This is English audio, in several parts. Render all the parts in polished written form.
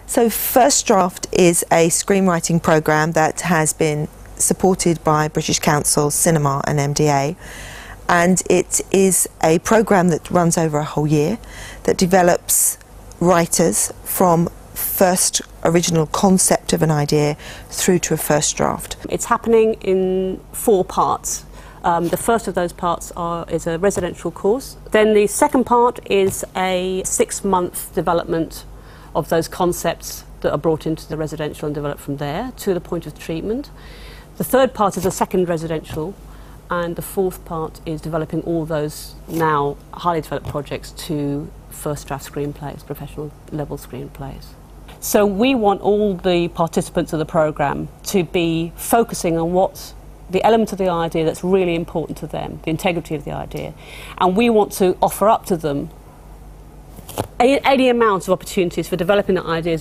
So First Draft is a screenwriting programme that has been supported by British Council, Cinema and MDA, and it is a programme that runs over a whole year that develops writers from first original concept of an idea through to a first draft. It's happening in 4 parts. The first of those parts is a residential course. Then the second part is a 6-month development of those concepts that are brought into the residential and developed from there to the point of treatment. The third part is a second residential, and the fourth part is developing all those now highly developed projects to first draft screenplays, professional level screenplays. So we want all the participants of the programme to be focusing on what the element of the idea that's really important to them, the integrity of the idea, and we want to offer up to them any amount of opportunities for developing that idea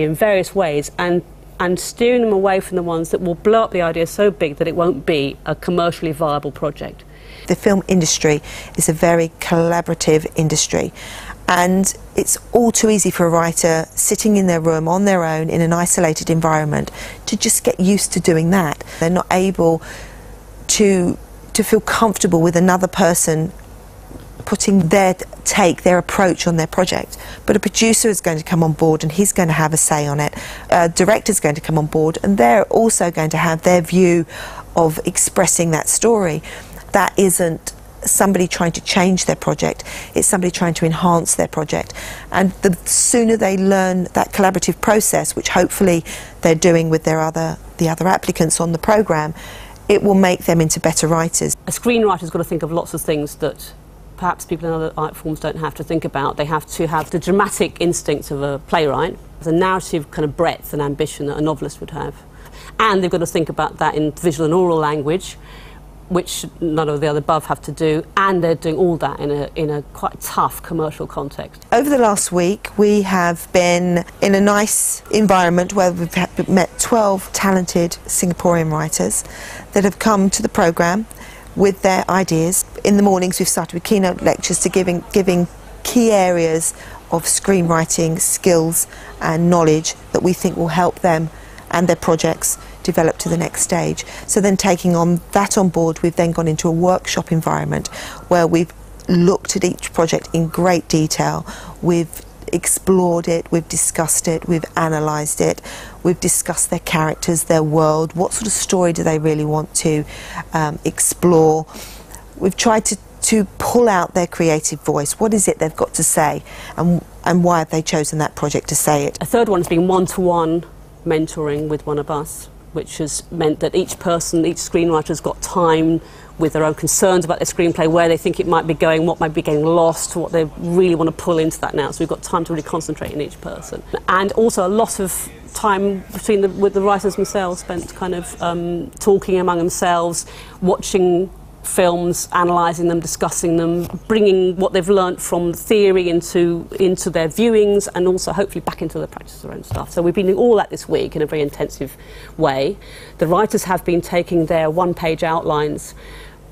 in various ways and steering them away from the ones that will blow up the idea so big that it won't be a commercially viable project. The film industry is a very collaborative industry, and it's all too easy for a writer sitting in their room on their own in an isolated environment to just get used to doing that. They're not able to feel comfortable with another person putting their take, their approach on their project. But a producer is going to come on board and he's going to have a say on it. A director's going to come on board and they're also going to have their view of expressing that story. That isn't somebody trying to change their project, it's somebody trying to enhance their project. And the sooner they learn that collaborative process, which hopefully they're doing with the other applicants on the programme, it will make them into better writers. A screenwriter's got to think of lots of things that perhaps people in other art forms don't have to think about. They have to have the dramatic instincts of a playwright, the narrative kind of breadth and ambition that a novelist would have. And they've got to think about that in visual and oral language, which none of the other above have to do, and they're doing all that in a quite tough commercial context. Over the last week we have been in a nice environment where we've met 12 talented Singaporean writers that have come to the programme with their ideas. In the mornings we've started with keynote lectures to giving key areas of screenwriting skills and knowledge that we think will help them and their projects develop to the next stage. So then taking that on board, we've then gone into a workshop environment where we've looked at each project in great detail. We've explored it, we've discussed it, we've analysed it, we've discussed their characters, their world, what sort of story do they really want to explore. We've tried to pull out their creative voice. What is it they've got to say, and why have they chosen that project to say it? A third one has been one-to-one mentoring with one of us, which has meant that each screenwriter's got time with their own concerns about their screenplay, where they think it might be going, what might be getting lost, what they really want to pull into that now. So we've got time to really concentrate in each person. And also a lot of time with the writers themselves spent kind of talking among themselves, watching films, analysing them, discussing them, bringing what they've learnt from theory into their viewings, and also hopefully back into the practice of their own stuff. So we've been doing all that this week in a very intensive way. The writers have been taking their one-page outlines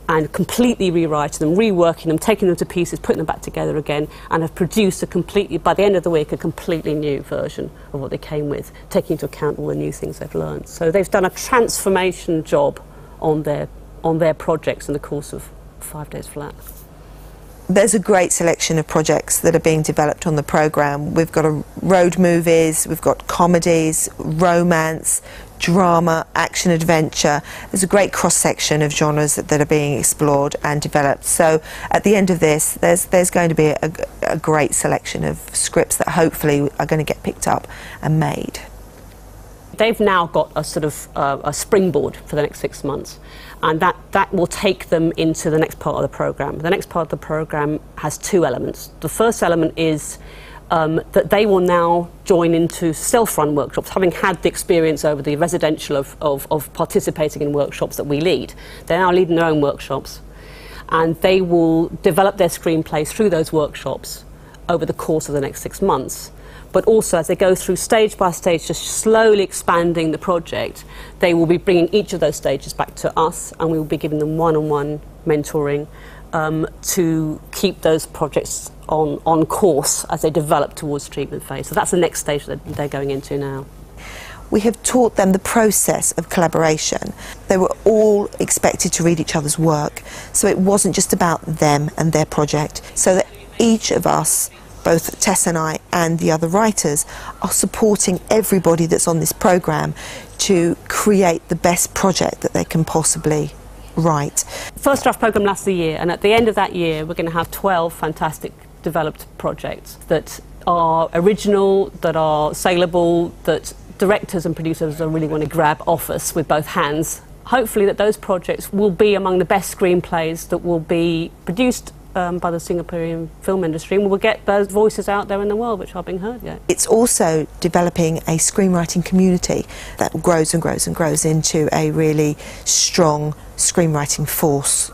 and completely rewriting them, reworking them, taking them to pieces, putting them back together again, and have produced by the end of the week, a completely new version of what they came with, taking into account all the new things they've learned. So they've done a transformation job on their projects in the course of 5 days flat. There's a great selection of projects that are being developed on the programme. We've got road movies, we've got comedies, romance, drama, action adventure. There's a great cross-section of genres that are being explored and developed. So at the end of this, there's going to be a great selection of scripts that hopefully are going to get picked up and made. They've now got a sort of a springboard for the next 6 months, and that will take them into the next part of the programme. The next part of the programme has 2 elements. The first element is that they will now join into self-run workshops, having had the experience over the residential of participating in workshops that we lead. They're now leading their own workshops, and they will develop their screenplays through those workshops over the course of the next 6 months. But also, as they go through stage by stage, just slowly expanding the project, they will be bringing each of those stages back to us, and we will be giving them one-on-one mentoring to keep those projects on course as they develop towards treatment phase. So that's the next stage that they're going into now. We have taught them the process of collaboration. They were all expected to read each other's work, so it wasn't just about them and their project, so that each of us, both Tess and I and the other writers, are supporting everybody that's on this programme to create the best project that they can possibly write. First draft programme lasts a year, and at the end of that year we're going to have 12 fantastic developed projects that are original, that are saleable, that directors and producers really want to grab off us with both hands. Hopefully that those projects will be among the best screenplays that will be produced by the Singaporean film industry, and we'll get those voices out there in the world which aren't being heard yet. It's also developing a screenwriting community that grows and grows and grows into a really strong screenwriting force.